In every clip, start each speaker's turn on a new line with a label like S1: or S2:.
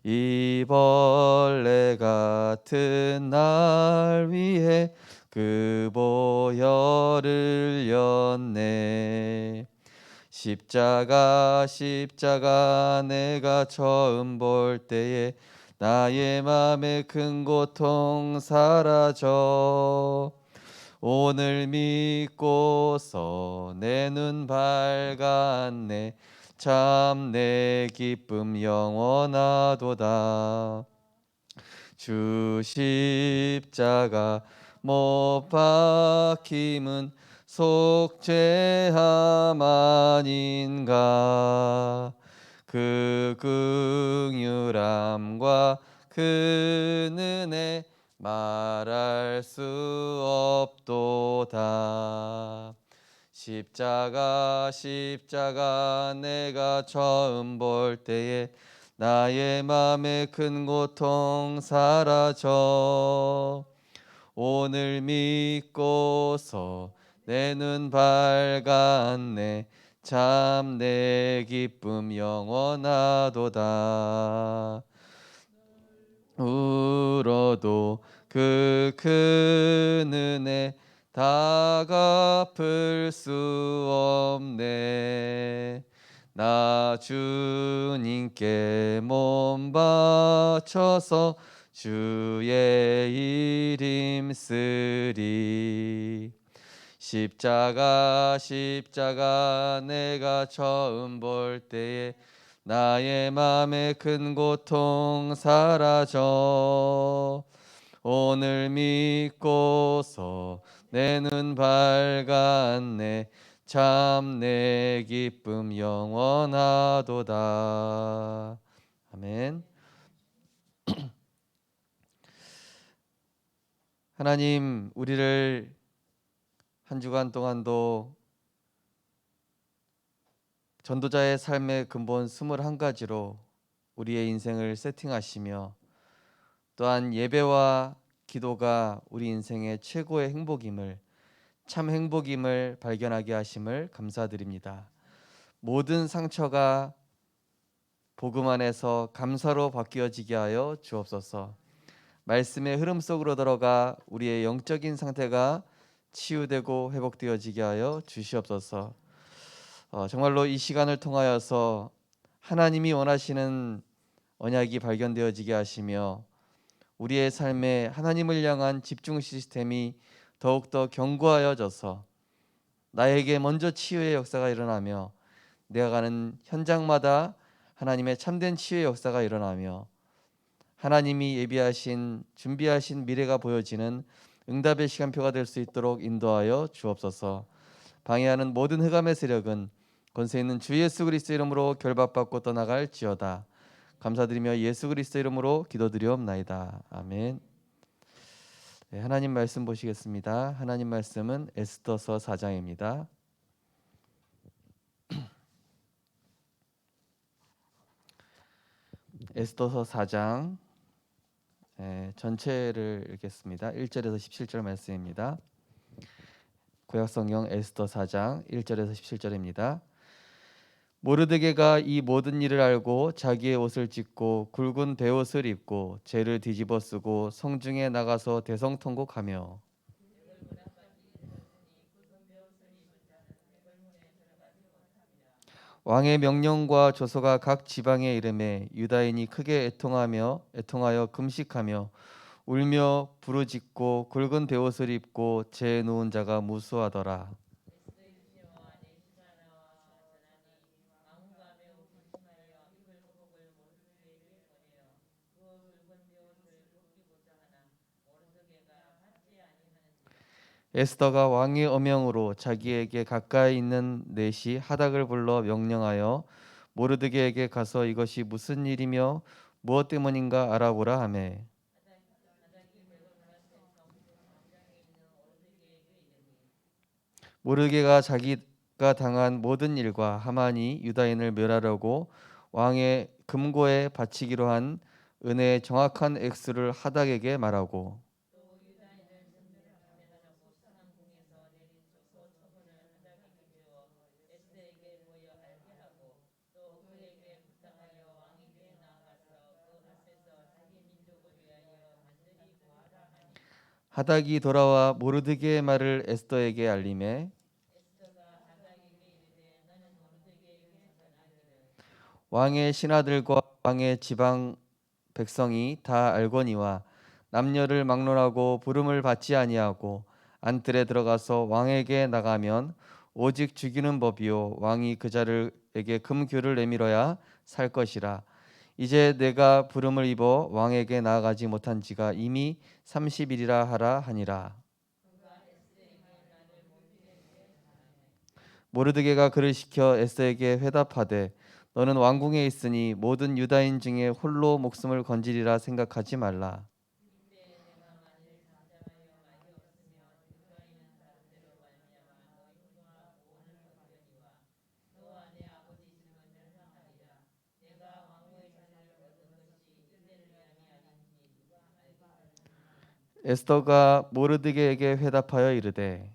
S1: 이 벌레 같은 날 위해 그 보혈을 흘렸네. 십자가 십자가 내가 처음 볼 때에 나의 맘에 큰 고통 사라져. 오늘 믿고서 내 눈 밝았네. 참 내 기쁨 영원하도다. 주 십자가 못 박힘은 속죄함 아닌가. 그 긍휼함과 그 은혜 말할 수 없도다. 십자가 십자가 내가 처음 볼 때에 나의 맘에 큰 고통 사라져. 오늘 믿고서 내 눈 밝았네. 참 내 기쁨 영원하도다. 울어도 그 큰 은혜 다 갚을 수 없네. 나 주님께 몸 바쳐서 주의 이름 쓰리. 십자가 십자가 내가 처음 볼 때에 나의 맘에 큰 고통 사라져. 오늘 믿고서 내 눈 밝았네. 참 내 기쁨 영원하도다. 아멘. 하나님, 우리를 한 주간 동안도 전도자의 삶의 근본 21가지로 우리의 인생을 세팅하시며, 또한 예배와 기도가 우리 인생의 최고의 행복임을, 참 행복임을 발견하게 하심을 감사드립니다. 모든 상처가 복음 안에서 감사로 바뀌어지게 하여 주옵소서. 말씀의 흐름 속으로 들어가 우리의 영적인 상태가 치유되고 회복되어지게 하여 주시옵소서. 정말로 이 시간을 통하여서 하나님이 원하시는 언약이 발견되어지게 하시며, 우리의 삶에 하나님을 향한 집중 시스템이 더욱더 견고하여져서 나에게 먼저 치유의 역사가 일어나며, 내가 가는 현장마다 하나님의 참된 치유의 역사가 일어나며, 하나님이 예비하신 준비하신 미래가 보여지는 응답의 시간표가 될 수 있도록 인도하여 주옵소서. 방해하는 모든 흑암의 세력은 권세 있는 주 예수 그리스도 이름으로 결박받고 떠나갈지어다. 감사드리며 예수 그리스도 이름으로 기도드리옵나이다. 아멘. 네, 하나님 말씀 보시겠습니다. 하나님 말씀은 에스더서 4장입니다. 에스더서 4장 전체를 읽겠습니다. 1절에서 17절 말씀입니다. 구약성경 에스더 4장 1절에서 17절입니다. 모르드게가 이 모든 일을 알고 자기의 옷을 찢고 굵은 베옷을 입고 재를 뒤집어 쓰고 성중에 나가서 대성통곡하며, 왕의 명령과 조서가 각 지방에 이름에 유다인이 크게 애통하여 금식하며 울며 부르짖고 굵은 베옷을 입고 재 누운 자가 무수하더라. 에스더가 왕의 어명으로 자기에게 가까이 있는 넷이 하닥을 불러 명령하여 모르드게에게 가서 이것이 무슨 일이며 무엇 때문인가 알아보라 하매, 모르드게가 자기가 당한 모든 일과 하만이 유다인을 멸하려고 왕의 금고에 바치기로 한 은혜의 정확한 액수를 하닥에게 말하고, 하닥이 돌아와 모르드게의 말을 에스더에게 알림해 왕의 신하들과 왕의 지방 백성이 다 알거니와 남녀를 막론하고 부름을 받지 아니하고 안뜰에 들어가서 왕에게 나가면 오직 죽이는 법이요 왕이 그 자를에게 금규를 내밀어야 살 것이라. 이제 내가 부름을 입어 왕에게 나아가지 못한 지가 이미 30일이라 하라 하니라. 모르드게가 그를 시켜 에스더에게 회답하되 너는 왕궁에 있으니 모든 유다인 중에 홀로 목숨을 건지리라 생각하지 말라. 에스더가 모르드게에게 회답하여 이르되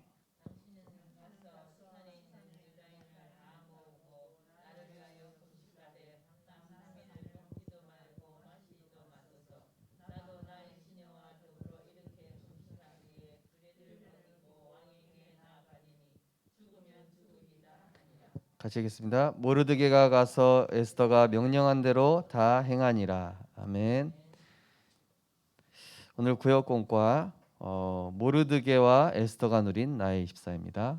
S1: 같이 읽겠습니다. 모르드게가 가서 에스더가 명령한 대로 다 행하니라. 아멘. 오늘 구역공과 모르드게와 에스더가 누린 나의 24입니다.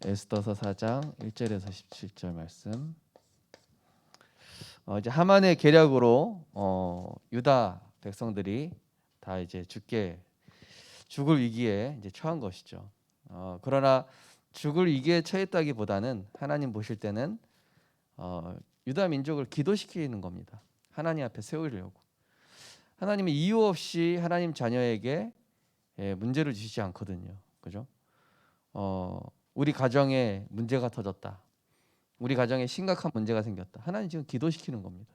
S1: 에스더서 4장 1절에서 17절 말씀. 이제 하만의 계략으로 유다 백성들이 다 이제 죽을 위기에 이제 처한 것이죠. 그러나 죽을 위기에 처했다기보다는 하나님 보실 때는 유다 민족을 기도시키는 겁니다. 하나님 앞에 세우려고. 하나님은 이유 없이 하나님 자녀에게 문제를 주시지 않거든요. 그죠? 우리 가정에 문제가 터졌다. 우리 가정에 심각한 문제가 생겼다. 하나님 지금 기도시키는 겁니다.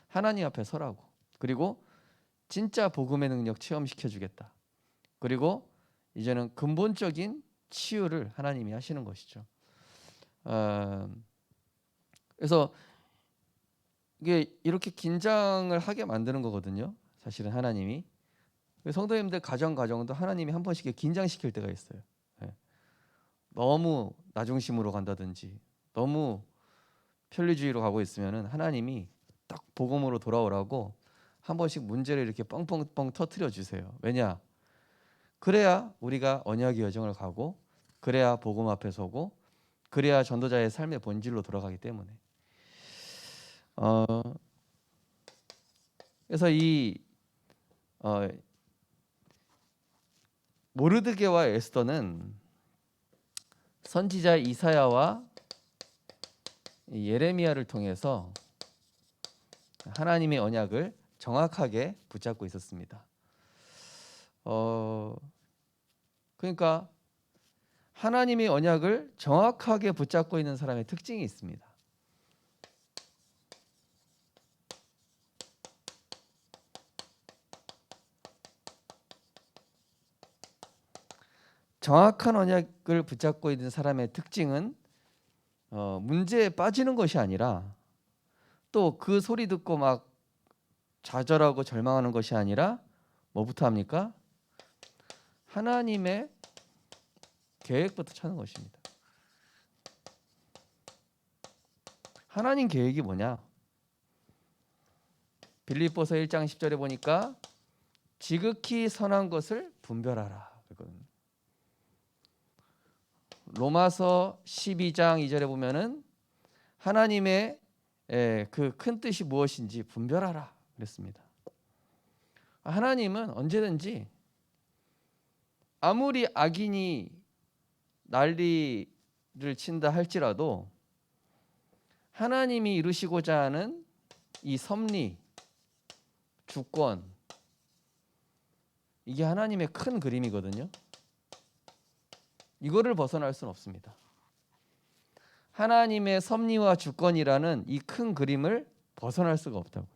S1: 하나님 앞에 서라고. 그리고 진짜 복음의 능력 체험시켜 주겠다. 그리고 이제는 근본적인 치유를 하나님이 하시는 것이죠. 그래서 이게 이렇게 긴장을 하게 만드는 거거든요. 사실은 하나님이. 성도님들 가정도 하나님이 한 번씩 긴장시킬 때가 있어요. 너무 나 중심으로 간다든지 너무 편리주의로 가고 있으면은 하나님이 딱 복음으로 돌아오라고 한 번씩 문제를 이렇게 뻥뻥뻥 터트려 주세요. 왜냐? 그래야 우리가 언약의 여정을 가고 그래야 복음 앞에 서고 그래야 전도자의 삶의 본질로 돌아가기 때문에. 그래서 이 모르드게와 에스더는 선지자 이사야와 예레미야를 통해서 하나님의 언약을 정확하게 붙잡고 있었습니다. 그러니까 하나님의 언약을 정확하게 붙잡고 있는 사람의 특징이 있습니다. 정확한 언약을 붙잡고 있는 사람의 특징은 문제에 빠지는 것이 아니라 또 그 소리 듣고 막 좌절하고 절망하는 것이 아니라 뭐부터 합니까? 하나님의 계획부터 찾는 것입니다. 하나님 계획이 뭐냐? 빌립보서 1장 10절에 보니까 지극히 선한 것을 분별하라. 로마서 12장 2절에 보면은 하나님의 그 큰 뜻이 무엇인지 분별하라 그랬습니다. 하나님은 언제든지 아무리 악인이 난리를 친다 할지라도 하나님이 이루시고자 하는 이 섭리, 주권, 이게 하나님의 큰 그림이거든요. 이거를 벗어날 수는 없습니다. 하나님의 섭리와 주권이라는 이 큰 그림을 벗어날 수가 없다고요.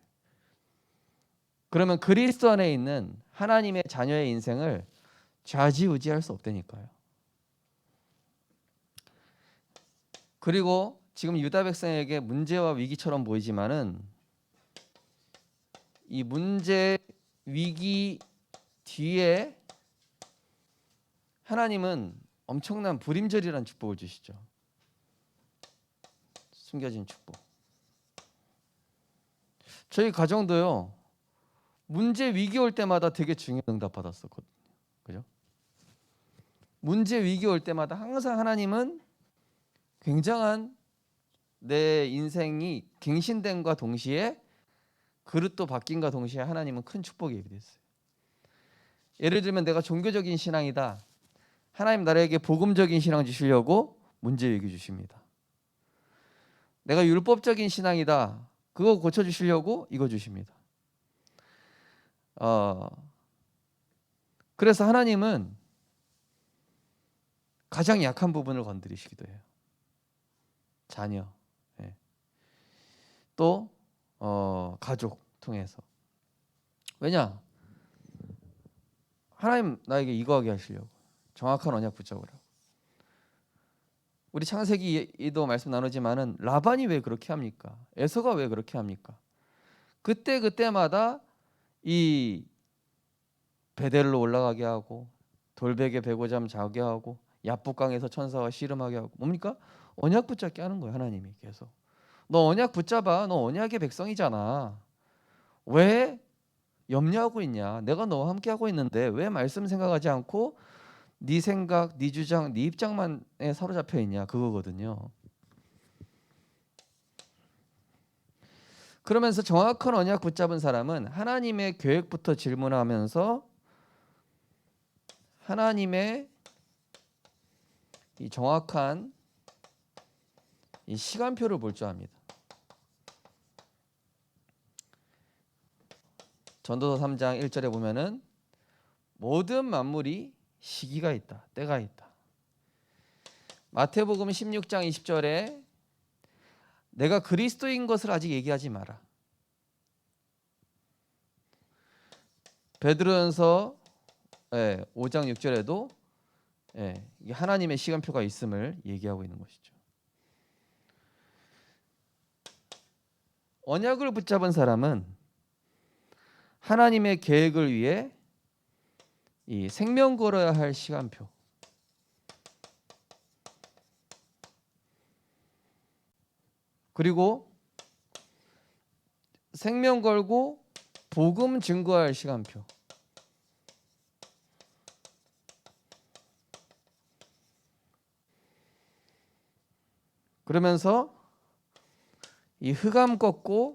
S1: 그러면 그리스도 안에 있는 하나님의 자녀의 인생을 좌지우지할 수 없다니까요. 그리고 지금 유다 백성에게 문제와 위기처럼 보이지만은 이 문제 위기 뒤에 하나님은 엄청난 불임절이라는 축복을 주시죠. 숨겨진 축복. 저희 가정도요. 문제 위기 올 때마다 되게 중요한 응답 받았었거든요. 그죠? 문제 위기 올 때마다 항상 하나님은 굉장한 내 인생이 갱신됨과 동시에 그릇도 바뀐과 동시에 하나님은 큰 축복이 예비됐어요. 예를 들면 내가 종교적인 신앙이다. 하나님 나라에게 복음적인 신앙 주시려고 문제 위기 주십니다. 내가 율법적인 신앙이다. 그거 고쳐주시려고 이거 주십니다. 그래서 하나님은 가장 약한 부분을 건드리시기도 해요. 자녀, 예. 또 가족 통해서. 왜냐? 하나님 나에게 이거 하게 하시려고. 정확한 언약 붙잡으라고. 우리 창세기도 말씀 나누지만은 라반이 왜 그렇게 합니까? 에서가 왜 그렇게 합니까? 그때마다 이 베델로 올라가게 하고 돌베개 베고잠 자게 하고 야복강에서 천사와 씨름하게 하고 뭡니까? 언약 붙잡게 하는 거예요. 하나님이 계속. 너 언약 붙잡아. 너 언약의 백성이잖아. 왜 염려하고 있냐? 내가 너와 함께 하고 있는데 왜 말씀 생각하지 않고 네 생각, 네 주장, 네 입장만에 사로잡혀 있냐? 그거거든요. 그러면서 정확한 언약 붙잡은 사람은 하나님의 계획부터 질문하면서 하나님의 이 정확한 이 시간표를 볼 줄 압니다. 전도서 3장 1절에 보면은 모든 만물이 시기가 있다. 때가 있다. 마태복음 16장 20절에 내가 그리스도인 것을 아직 얘기하지 마라. 베드로전서 5장 6절에도 하나님의 시간표가 있음을 얘기하고 있는 것이죠. 언약을 붙잡은 사람은 하나님의 계획을 위해 이 생명 걸어야 할 시간표, 그리고 생명 걸고 복음 증거할 시간표, 그러면서 이 흑암 꺾고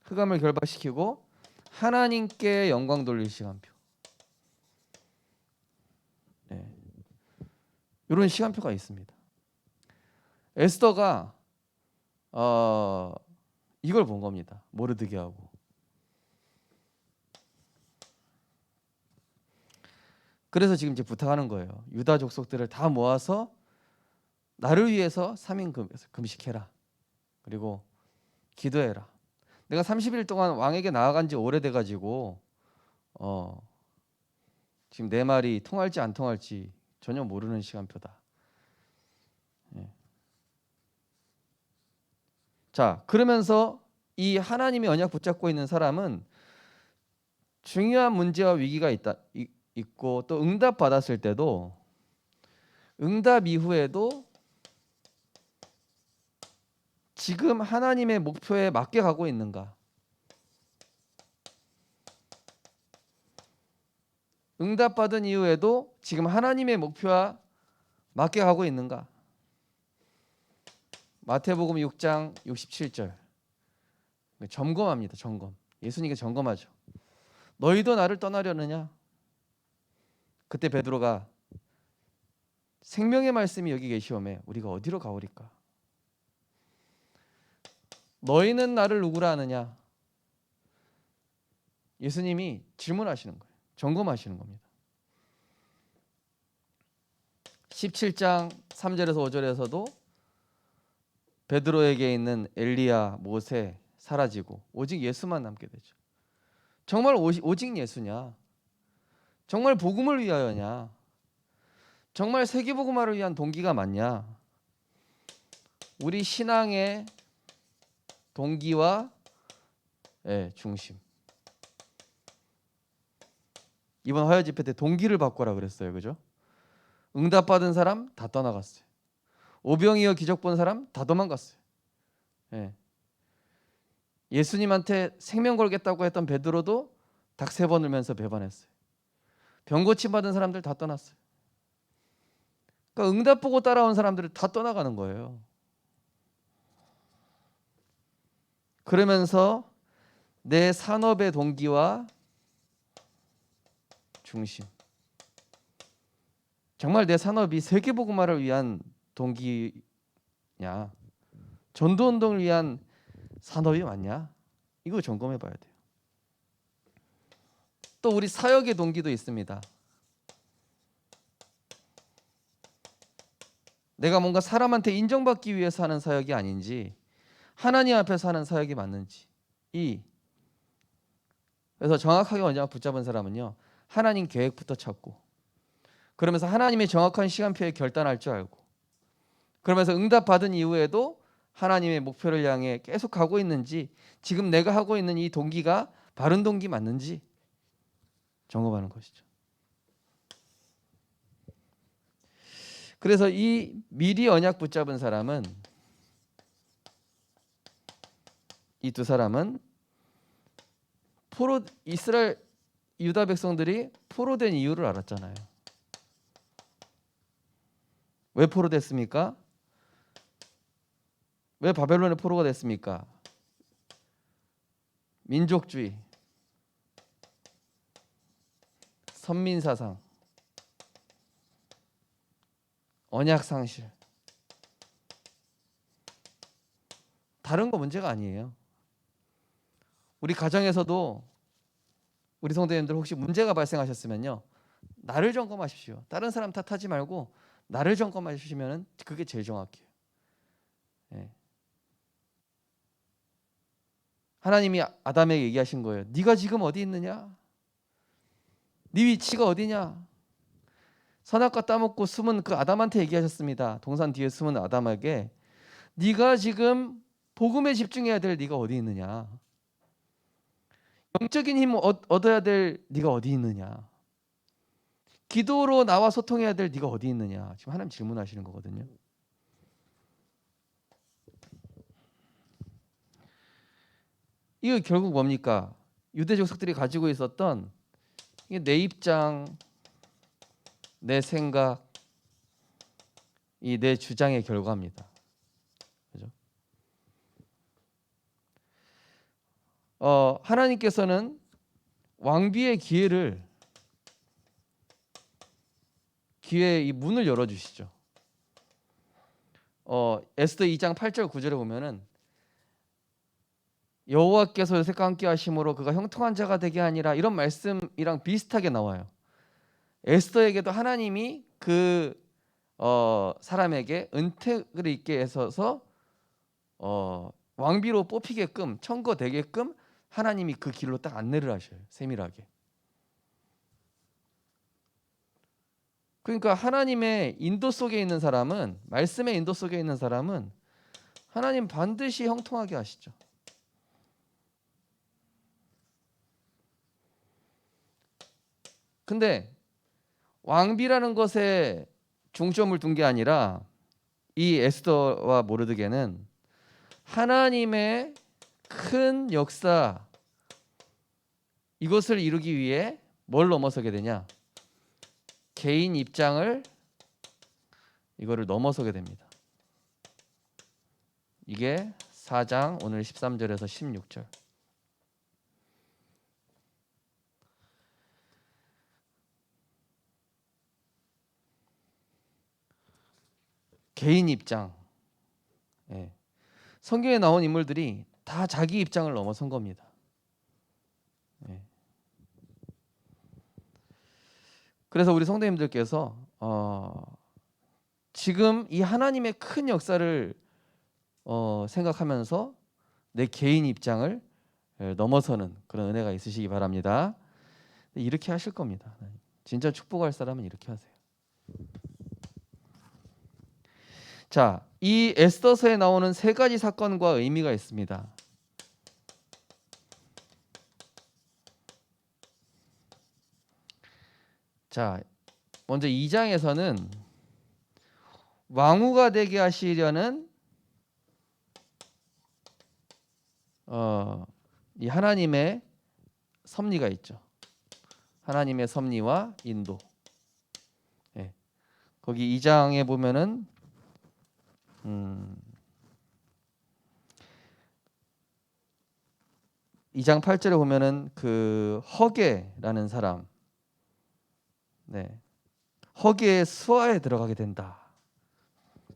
S1: 흑암을 결박시키고 하나님께 영광 돌릴 시간표. 이런 시간표가 있습니다. 에스더가 이걸 본 겁니다. 모르드게하고. 그래서 지금 이제 부탁하는 거예요. 유다 족속들을 다 모아서 나를 위해서 3인 금식해라. 그리고 기도해라. 내가 30일 동안 왕에게 나아간 지 오래돼 가지고 지금 내 말이 통할지 안 통할지 전혀 모르는 시간표다. 자, 그러면서 이 하나님의 언약 붙잡고 있는 사람은 중요한 문제와 위기가 있고 또 응답 받았을 때도 응답 이후에도 지금 하나님의 목표에 맞게 가고 있는가? 응답받은 이후에도 지금 하나님의 목표와 맞게 가고 있는가? 마태복음 6장 67절 점검합니다. 점검. 예수님께 점검하죠. 너희도 나를 떠나려느냐? 그때 베드로가 생명의 말씀이 여기 계시오매 우리가 어디로 가오리까? 너희는 나를 누구라 하느냐? 예수님이 질문하시는 거예요. 점검하시는 겁니다. 17장 3절에서 5절에서도 베드로에게 있는 엘리야, 모세 사라지고 오직 예수만 남게 되죠. 정말 오직 예수냐? 정말 복음을 위하여냐? 정말 세계복음화를 위한 동기가 맞냐? 우리 신앙의 동기와 중심. 이번 화요 집회 때 동기를 바꿔라 그랬어요. 그죠? 응답받은 사람 다 떠나갔어요. 오병이어 기적 본 사람 다 도망갔어요. 예수님한테 생명 걸겠다고 했던 베드로도 닭 3번 울면서 배반했어요. 병 고침 받은 사람들 다 떠났어요. 그러니까 응답 보고 따라온 사람들을 다 떠나가는 거예요. 그러면서 내 산업의 동기와 중심. 정말 내 산업이 세계복음화를 위한 동기냐, 전도운동을 위한 산업이 맞냐? 이거 점검해 봐야 돼요. 또 우리 사역의 동기도 있습니다. 내가 뭔가 사람한테 인정받기 위해서 하는 사역이 아닌지, 하나님 앞에서 하는 사역이 맞는지. 그래서 정확하게 언제나 붙잡은 사람은요, 하나님 계획부터 찾고, 그러면서 하나님의 정확한 시간표에 결단할 줄 알고, 그러면서 응답 받은 이후에도 하나님의 목표를 향해 계속 가고 있는지, 지금 내가 하고 있는 이 동기가 바른 동기 맞는지 점검하는 것이죠. 그래서 이 미리 언약 붙잡은 사람은, 이 두 사람은 이스라엘 유다 백성들이 포로된 이유를 알았잖아요. 왜 포로됐습니까? 왜 바벨론의 포로가 됐습니까? 민족주의, 선민사상, 언약상실. 다른 거 문제가 아니에요. 우리 가정에서도 우리 성도님들 혹시 문제가 발생하셨으면요, 나를 점검하십시오. 다른 사람 탓하지 말고 나를 점검하시면 그게 제일 정확해요. 하나님이 아담에게 얘기하신 거예요. 네가 지금 어디 있느냐? 네 위치가 어디냐? 선악과 따먹고 숨은 그 아담한테 얘기하셨습니다. 동산 뒤에 숨은 아담에게 네가 지금 복음에 집중해야 될 네가 어디 있느냐? 영적인 힘 얻어야 될 네가 어디 있느냐? 기도로 나와 소통해야 될 네가 어디 있느냐? 지금 하나님 질문하시는 거거든요. 이거 결국 뭡니까? 유대 족속들이 가지고 있었던 이게 내 입장, 내 생각, 이 내 주장의 결과입니다. 그죠? 하나님께서는 왕비의 기회의 이 문을 열어 주시죠. 에스더 2장 8절 9절에 보면은 여호와께서 요셉과 함께 하심으로 그가 형통한 자가 되게 하니라, 이런 말씀이랑 비슷하게 나와요. 에스더에게도 하나님이 그 사람에게 은택을 있게 해서 왕비로 뽑히게끔, 청거되게끔 하나님이 그 길로 딱 안내를 하셔요. 세밀하게. 그러니까 하나님의 인도 속에 있는 사람은, 말씀의 인도 속에 있는 사람은 하나님 반드시 형통하게 하시죠. 근데 왕비라는 것에 중점을 둔 게 아니라 이 에스더와 모르드게는 하나님의 큰 역사, 이것을 이루기 위해 뭘 넘어서게 되냐? 개인 입장을, 이거를 넘어서게 됩니다. 이게 4장 오늘 13절에서 16절. 개인 입장. 성경에 나온 인물들이 다 자기 입장을 넘어선 겁니다. 그래서 우리 성도님들께서 지금 이 하나님의 큰 역사를 생각하면서 내 개인 입장을 넘어서는 그런 은혜가 있으시기 바랍니다. 이렇게 하실 겁니다. 진짜 축복할 사람은 이렇게 하세요. 자, 이 에스더서에 나오는 세 가지 사건과 의미가 있습니다. 자, 먼저 2장에서는 왕후가 되게 하시려는 이 하나님의 섭리가 있죠. 하나님의 섭리와 인도. 예. 거기 2장에 보면은 2장 8절에 보면은 그 허게라는 사람, 네, 허게의 수하에 들어가게 된다.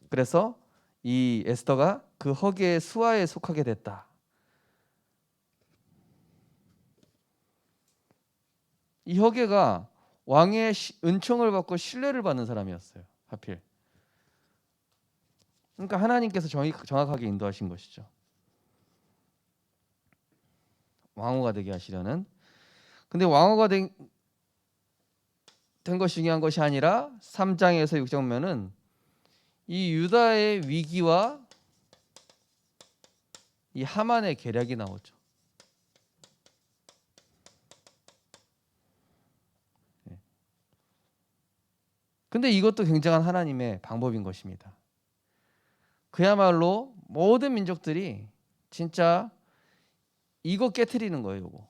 S1: 그래서 이 에스더가 그 허게의 수하에 속하게 됐다. 이 허게가 왕의 은총을 받고 신뢰를 받는 사람이었어요. 하필. 그러니까 하나님께서 정확하게 인도하신 것이죠. 왕후가 되게 하시려는. 근데 왕후가 된 것이 중요한 것이 아니라 3장에서 6장 보면은 이 유다의 위기와 이 하만의 계략이 나오죠. 근데 이것도 굉장한 하나님의 방법인 것입니다. 그야말로 모든 민족들이 진짜 이거 깨트리는 거예요. 이거.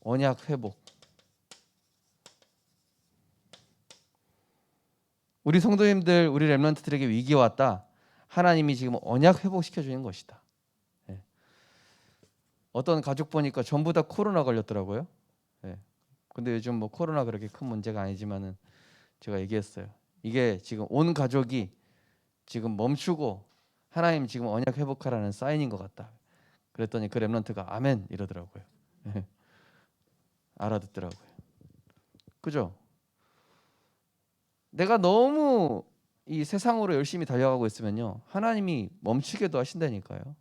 S1: 언약 회복. 우리 성도님들, 우리 렘넌트들에게 위기가 왔다. 하나님이 지금 언약 회복시켜 주는 것이다. 어떤 가족 보니까 전부 다 코로나 걸렸더라고요. 근데 요즘 뭐 코로나 그렇게 큰 문제가 아니지만은 제가 얘기했어요. 이게 지금 온 가족이 지금 멈추고 하나님 지금 언약 회복하라는 사인인 것 같다. 그랬더니 그 렘넌트가 아멘 이러더라고요. 알아듣더라고요. 그죠? 내가 너무 이 세상으로 열심히 달려가고 있으면요, 하나님이 멈추게도 하신다니까요.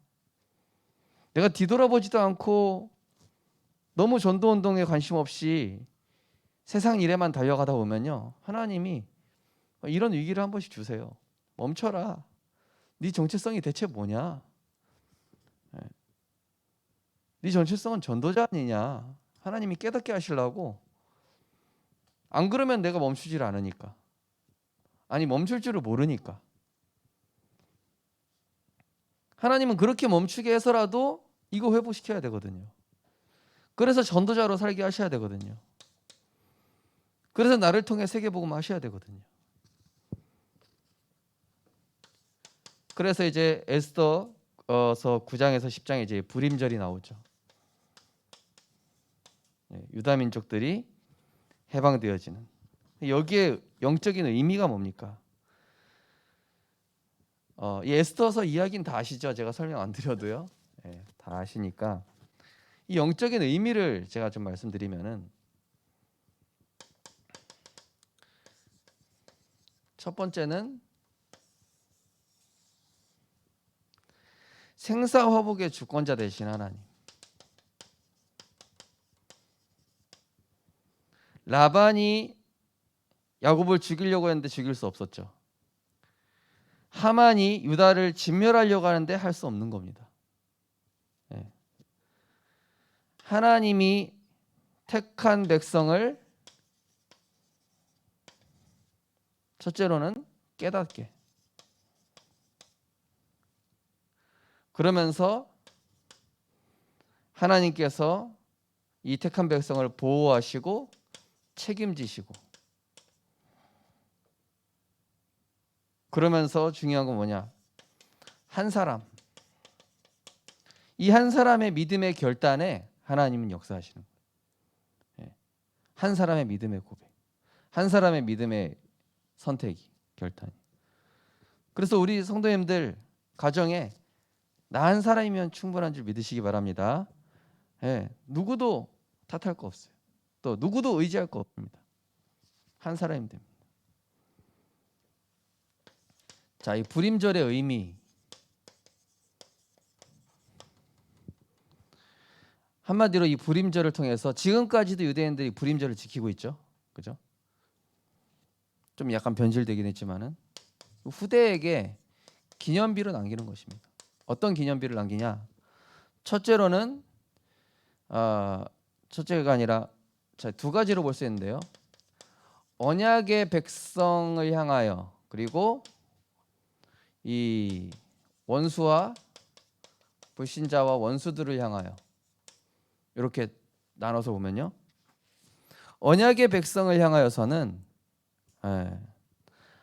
S1: 내가 뒤돌아보지도 않고 너무 전도 운동에 관심 없이 세상 일에만 달려가다 보면요, 하나님이 이런 위기를 한 번씩 주세요. 멈춰라. 네 정체성이 대체 뭐냐? 네 정체성은 전도자 아니냐? 하나님이 깨닫게 하시려고. 안 그러면 내가 멈추질 않으니까. 아니 멈출 줄을 모르니까. 하나님은 그렇게 멈추게 해서라도 이거 회복시켜야 되거든요. 그래서 전도자로 살게 하셔야 되거든요. 그래서 나를 통해 세계복음 하셔야 되거든요. 그래서 이제 에스더서 9장에서 10장에 이제 불임절이 나오죠. 유다 민족들이 해방되어지는. 여기에 영적인 의미가 뭡니까? 이 에스더서 이야기는 다 아시죠? 제가 설명 안 드려도요. 다 아시니까 이 영적인 의미를 제가 좀 말씀드리면은, 첫 번째는 생사화복의 주권자 되신 하나님. 라반이 야곱을 죽이려고 했는데 죽일 수 없었죠. 하만이 유다를 진멸하려고 하는데 할 수 없는 겁니다. 하나님이 택한 백성을 첫째로는 깨닫게, 그러면서 하나님께서 이 택한 백성을 보호하시고 책임지시고, 그러면서 중요한 건 뭐냐? 한 사람, 이 한 사람의 믿음의 결단에 하나님은 역사하시는 거예요. 한 사람의 믿음의 고백, 한 사람의 믿음의 선택이, 결단이. 그래서 우리 성도님들 가정에 나 한 사람이면 충분한 줄 믿으시기 바랍니다. 누구도 탓할 거 없어요. 또 누구도 의지할 거 없습니다. 한 사람이면 됩니다. 자, 이 불임절의 의미, 한마디로 이 불임절을 통해서 지금까지도 유대인들이 불임절을 지키고 있죠. 그죠? 좀 약간 변질되긴 했지만은 후대에게 기념비를 남기는 것입니다. 어떤 기념비를 남기냐? 첫째로는 첫째가 아니라 두 가지로 볼 수 있는데요. 언약의 백성을 향하여, 그리고 이 원수와 불신자와 원수들을 향하여, 이렇게 나눠서 보면요. 언약의 백성을 향하여서는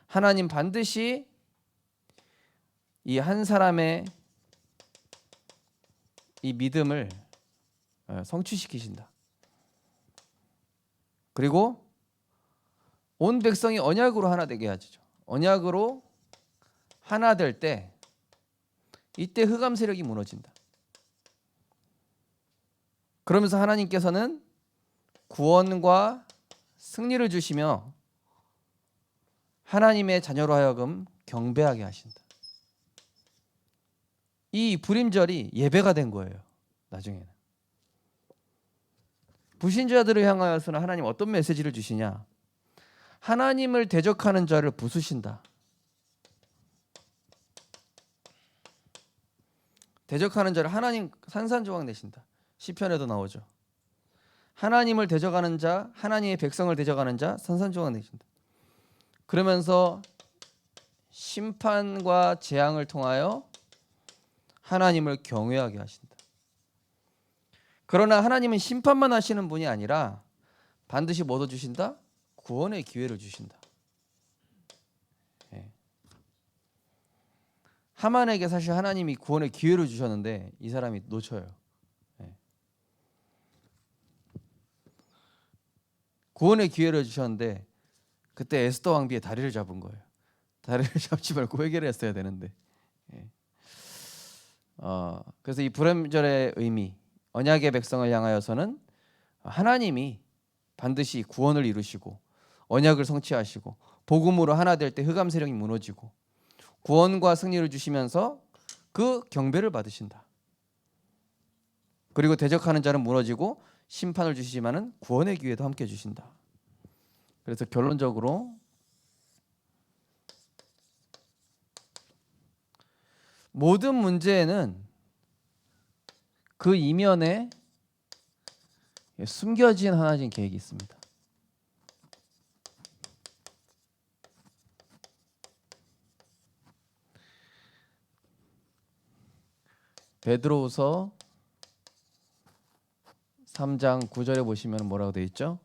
S1: 하나님 반드시 이 한 사람의 이 믿음을 성취시키신다. 그리고 온 백성이 언약으로 하나 되게 하죠. 언약으로 하나 될 때, 이때 흑암 세력이 무너진다. 그러면서 하나님께서는 구원과 승리를 주시며 하나님의 자녀로 하여금 경배하게 하신다. 이 불임절이 예배가 된 거예요. 나중에는 불신자들을 향하여서는 하나님 어떤 메시지를 주시냐? 하나님을 대적하는 자를 부수신다. 대적하는 자를 하나님 산산조각 내신다. 시편에도 나오죠. 하나님을 대적하는 자, 하나님의 백성을 대적하는 자 산산조각 내신다. 그러면서 심판과 재앙을 통하여 하나님을 경외하게 하신다. 그러나 하나님은 심판만 하시는 분이 아니라 반드시 뭐 더 주신다? 구원의 기회를 주신다. 하만에게 사실 하나님이 구원의 기회를 주셨는데 이 사람이 놓쳐요. 구원의 기회를 주셨는데 그때 에스더 왕비의 다리를 잡은 거예요. 다리를 잡지 말고 회개를 했어야 되는데. 그래서 이 불임절의 의미, 언약의 백성을 향하여서는 하나님이 반드시 구원을 이루시고 언약을 성취하시고 복음으로 하나 될 때 흑암 세력이 무너지고 구원과 승리를 주시면서 그 경배를 받으신다. 그리고 대적하는 자는 무너지고 심판을 주시지만은 구원의 기회도 함께 주신다. 그래서 결론적으로 모든 문제에는 그 이면에 숨겨진 하나님 계획이 있습니다. 베드로후서 3장 9절에 보시면 뭐라고 되어 있죠?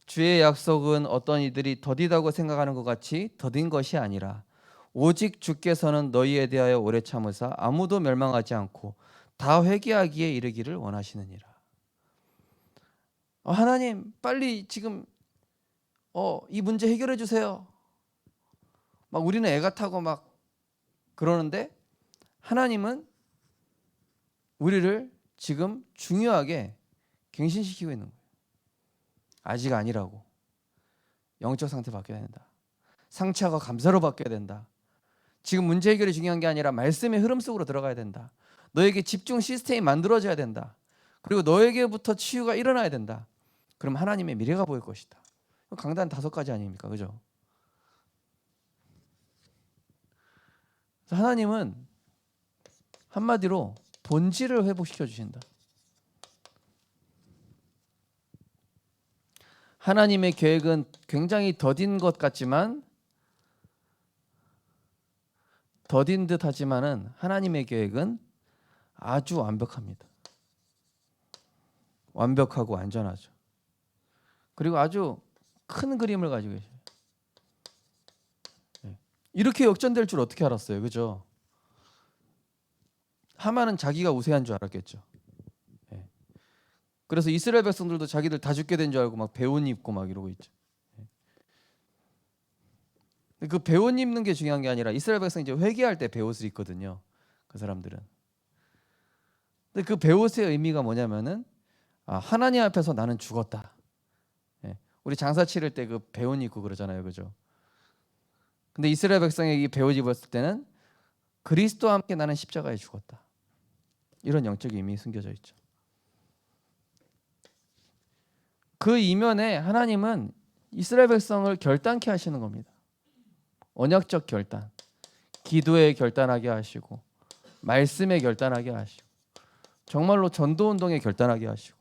S1: 주의 약속은 어떤 이들이 더디다고 생각하는 것 같이 더딘 것이 아니라 오직 주께서는 너희에 대하여 오래 참으사 아무도 멸망하지 않고 다 회개하기에 이르기를 원하시느니라. 하나님 빨리 지금 이 문제 해결해 주세요. 막 우리는 애가 타고 막 그러는데 하나님은 우리를 지금 중요하게 갱신시키고 있는 거예요. 아직 아니라고. 영적 상태 바뀌어야 된다. 상처가 감사로 바뀌어야 된다. 지금 문제 해결이 중요한 게 아니라 말씀의 흐름 속으로 들어가야 된다. 너에게 집중 시스템이 만들어져야 된다. 그리고 너에게부터 치유가 일어나야 된다. 그럼 하나님의 미래가 보일 것이다. 강단 5가지 아닙니까? 그죠? 하나님은 한마디로 본질을 회복시켜 주신다. 하나님의 계획은 굉장히 더딘 것 같지만 더딘 듯 하지만은 하나님의 계획은 아주 완벽합니다. 완벽하고 안전하죠. 그리고 아주 큰 그림을 가지고 계셔요. 이렇게 역전될 줄 어떻게 알았어요? 그죠? 하만은 자기가 우세한 줄 알았겠죠. 그래서 이스라엘 백성들도 자기들 다 죽게 된 줄 알고 막 배옷 입고 막 이러고 있죠. 그 배옷 입는 게 중요한 게 아니라 이스라엘 백성이 이제 회개할 때 배옷을 입거든요. 그 사람들은. 근데 그 배옷의 의미가 뭐냐면은 하나님 앞에서 나는 죽었다. 우리 장사 치를 때 그 배옷 입고 그러잖아요, 그죠? 근데 이스라엘 백성이 이 배옷 입었을 때는 그리스도와 함께 나는 십자가에 죽었다. 이런 영적 의미 숨겨져 있죠. 그 이면에 하나님은 이스라엘 백성을 결단케 하시는 겁니다. 언약적 결단, 기도에 결단하게 하시고 말씀에 결단하게 하시고 정말로 전도운동에 결단하게 하시고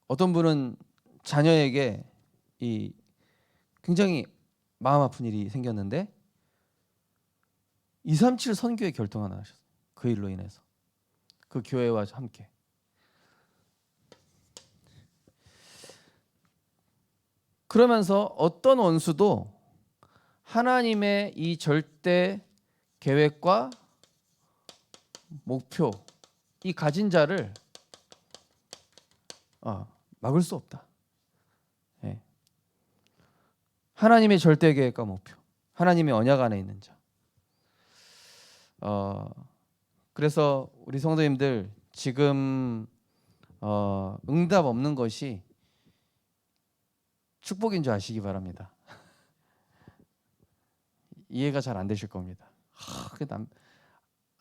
S1: 어떤 분은 자녀에게 이 굉장히 마음 아픈 일이 생겼는데 237 선교에 결정을 하셨어요. 그 일로 인해서 그 교회와 함께. 그러면서 어떤 원수도 하나님의 이 절대 계획과 목표, 이 가진 자를 막을 수 없다. 예. 하나님의 절대 계획과 목표, 하나님의 언약 안에 있는 자. 그래서 우리 성도님들 지금 응답 없는 것이 축복인 줄 아시기 바랍니다. 이해가 잘 안 되실 겁니다.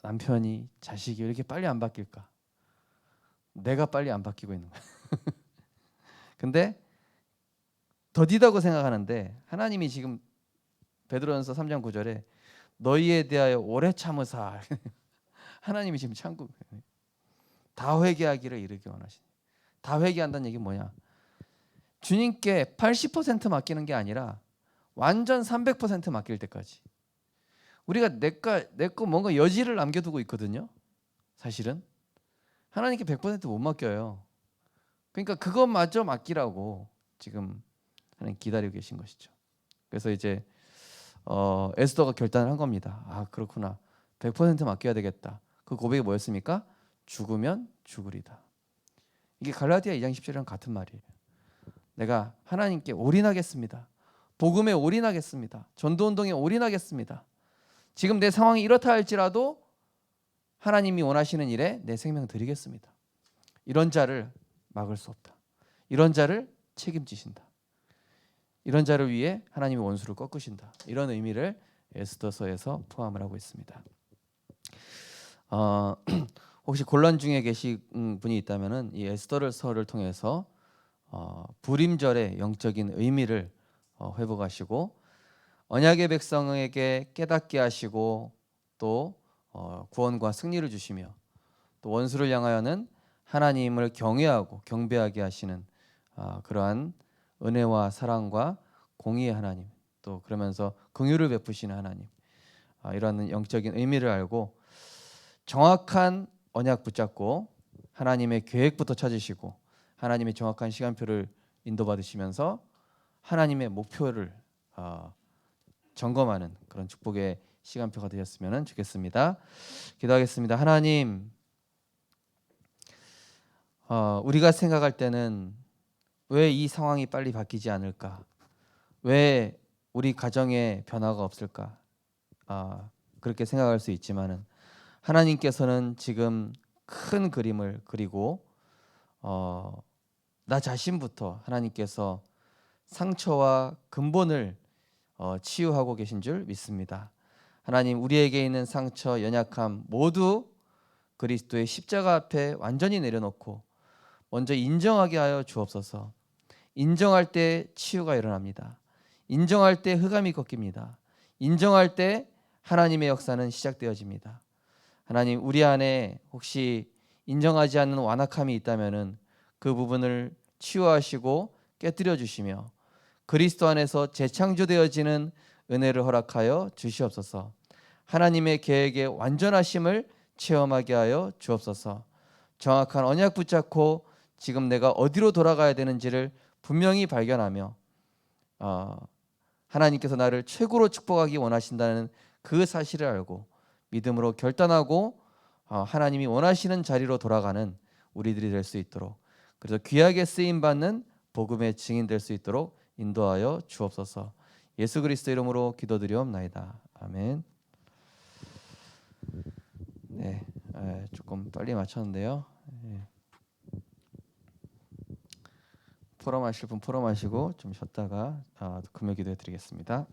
S1: 남편이 자식이 왜 이렇게 빨리 안 바뀔까? 내가 빨리 안 바뀌고 있는 거야. 근데 더디다고 생각하는데 하나님이 지금 베드로전서 3장 9절에 너희에 대하여 오래 참으사 하나님이 지금 참고 다 회개하기를 이르기 원하시니. 다 회개한다는 얘기 뭐냐? 주님께 80% 맡기는 게 아니라 완전 300% 맡길 때까지. 우리가 내거 뭔가 여지를 남겨두고 있거든요. 사실은 하나님께 100% 못 맡겨요. 그러니까 그것마저 맡기라고 지금 하나님 기다리고 계신 것이죠. 그래서 이제 에스더가 결단을 한 겁니다. 아 그렇구나. 100% 맡겨야 되겠다. 그 고백이 뭐였습니까? 죽으면 죽으리다. 이게 갈라디아 2장 17이랑 같은 말이에요. 내가 하나님께 올인하겠습니다. 복음에 올인하겠습니다. 전도운동에 올인하겠습니다. 지금 내 상황이 이렇다 할지라도 하나님이 원하시는 일에 내 생명 드리겠습니다. 이런 자를 막을 수 없다. 이런 자를 책임지신다. 이런 자를 위해 하나님의 원수를 꺾으신다. 이런 의미를 에스더서에서 포함을 하고 있습니다. 혹시 곤란 중에 계신 분이 있다면은 이 에스더서를 통해서 불임절의 영적인 의미를 회복하시고 언약의 백성에게 깨닫게 하시고 또 구원과 승리를 주시며 또 원수를 향하여는 하나님을 경외하고 경배하게 하시는 그러한 은혜와 사랑과 공의의 하나님, 또 그러면서 긍휼을 베푸시는 하나님, 이러한 영적인 의미를 알고 정확한 언약 붙잡고 하나님의 계획부터 찾으시고 하나님의 정확한 시간표를 인도받으시면서 하나님의 목표를 점검하는 그런 축복의 시간표가 되셨으면 좋겠습니다. 기도하겠습니다. 하나님, 우리가 생각할 때는 왜 이 상황이 빨리 바뀌지 않을까? 왜 우리 가정에 변화가 없을까? 그렇게 생각할 수 있지만은 하나님께서는 지금 큰 그림을 그리고 나 자신부터 하나님께서 상처와 근본을 치유하고 계신 줄 믿습니다. 하나님, 우리에게 있는 상처, 연약함 모두 그리스도의 십자가 앞에 완전히 내려놓고 먼저 인정하게 하여 주옵소서. 인정할 때 치유가 일어납니다. 인정할 때 흑암이 꺾입니다. 인정할 때 하나님의 역사는 시작되어집니다. 하나님, 우리 안에 혹시 인정하지 않는 완악함이 있다면은 그 부분을 치유하시고 깨뜨려 주시며 그리스도 안에서 재창조되어지는 은혜를 허락하여 주시옵소서. 하나님의 계획의 완전하심을 체험하게 하여 주옵소서. 정확한 언약 붙잡고 지금 내가 어디로 돌아가야 되는지를 분명히 발견하며 하나님께서 나를 최고로 축복하기 원하신다는 그 사실을 알고 믿음으로 결단하고 하나님이 원하시는 자리로 돌아가는 우리들이 될 수 있도록, 그래서 귀하게 쓰임 받는 복음의 증인 될 수 있도록 인도하여 주옵소서. 예수 그리스도 이름으로 기도드리옵나이다. 아멘. 네, 조금 빨리 마쳤는데요. 포럼하실 분 포럼하시고 좀 쉬었다가 금요 기도해 드리겠습니다.